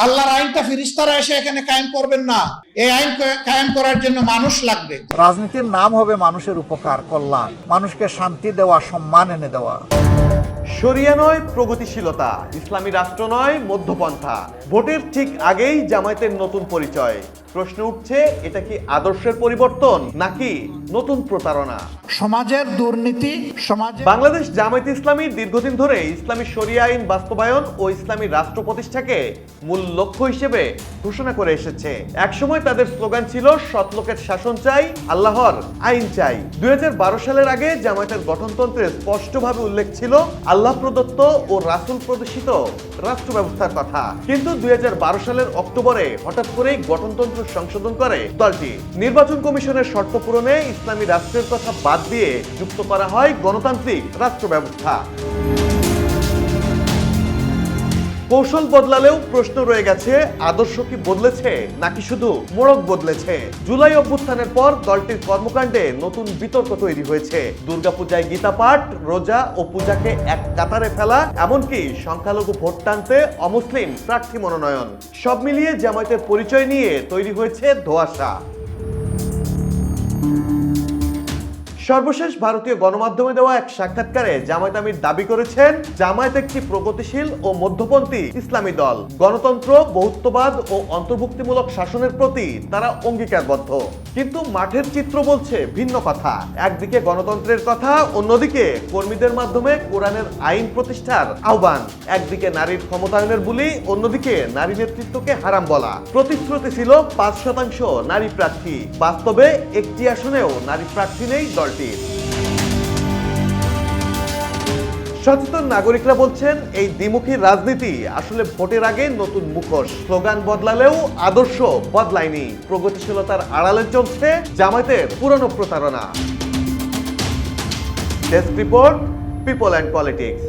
আল্লাহর আইনটা ফেরেশতারা এসে এখানে কায়েম করবেন না, এই আইন কায়েম করার জন্য মানুষ লাগবে। রাজনীতির নাম হবে মানুষের উপকার, কল্যাণ, মানুষকে শান্তি দেওয়া, সম্মান এনে দেওয়া। শরিয়া নয় প্রগতিশীলতা, ইসলামী রাষ্ট্র নয় মধ্যপন্থা। ভোটের ঠিক আগেই জামায়াতের নতুন পরিচয়। প্রশ্ন উঠছে, এটা কি আদর্শের পরিবর্তন নাকি নতুন প্রতারণা? সমাজের দুর্নীতি, বাংলাদেশ জামায়াতে ইসলামী দীর্ঘদিন ধরে ইসলামী শরিয়া আইন বাস্তবায়ন ও ইসলামী রাষ্ট্র প্রতিষ্ঠাকে মূল লক্ষ্য হিসেবে ঘোষণা করে এসেছে। একসময় তাদের স্লোগান ছিল সৎ লোকের শাসন চাই, আল্লাহর আইন চাই। 2012 সালের আগে জামায়াতের গঠনতন্ত্রে স্পষ্টভাবে উল্লেখ ছিল আল্লাহ প্রদত্ত ও রাসূল প্রদর্শিত রাষ্ট্র ব্যবস্থার কথা। কিন্তু 2012 সালের অক্টোবরে হঠাৎ করেই গঠনতন্ত্র সংশোধন করে দলটি। নির্বাচন কমিশনের শর্ত পূরণে ইসলামী রাষ্ট্রের কথা বাদ দিয়ে যুক্ত করা হয় গণতান্ত্রিক রাষ্ট্র ব্যবস্থা। কৌশল বদলালেও প্রশ্ন রয়ে গেছে, আদর্শ কি বদলেছে নাকি শুধু মোড়ক বদলেছে? জুলাই অভ্যুত্থানের পর দলটির কর্মকাণ্ডে নতুন বিতর্ক তৈরি হয়েছে। দুর্গাপূজায় গীতা পাঠ, রোজা ও পূজাকে এক কাতারে ফেলা, এমনকি সংখ্যালঘু ভোট টানতে অমুসলিম প্রার্থী মনোনয়ন, সব মিলিয়ে জামায়াতের পরিচয় নিয়ে তৈরি হয়েছে ধোঁয়াশা। সর্বশেষ ভারতীয় গণমাধ্যমে দেওয়া এক সাক্ষাৎকারে জামায়াত আমির দাবি করেছেন, জামায়াত একটি প্রগতিশীল ও মধ্যপন্থী ইসলামী দল। গণতন্ত্র, বহুত্ববাদ ও অন্তর্ভুক্তিমূলক শাসনের প্রতি তারা অঙ্গীকারবদ্ধ। কিন্তু মাঠের চিত্র বলছে ভিন্ন কথা। একদিকে গণতন্ত্রের কথা, অন্যদিকে কর্মীদের মাধ্যমে কোরআনের আইন প্রতিষ্ঠার আহ্বান। একদিকে নারীর ক্ষমতায়নের বুলি, অন্যদিকে নারী নেতৃত্বকে হারাম বলা। প্রতিশ্রুতি ছিল 5% নারী প্রার্থী, বাস্তবে একটি আসনেও নারী প্রার্থী নেই দলটি। সচেতন নাগরিকরা বলছেন, এই দ্বিমুখী রাজনীতি আসলে ভোটের আগে নতুন মুখোশ। স্লোগান বদলালেও আদর্শ বদলায়নি। প্রগতিশীলতার আড়ালে চলছে জামায়াতের পুরনো প্রতারণা। Desk report, people and politics.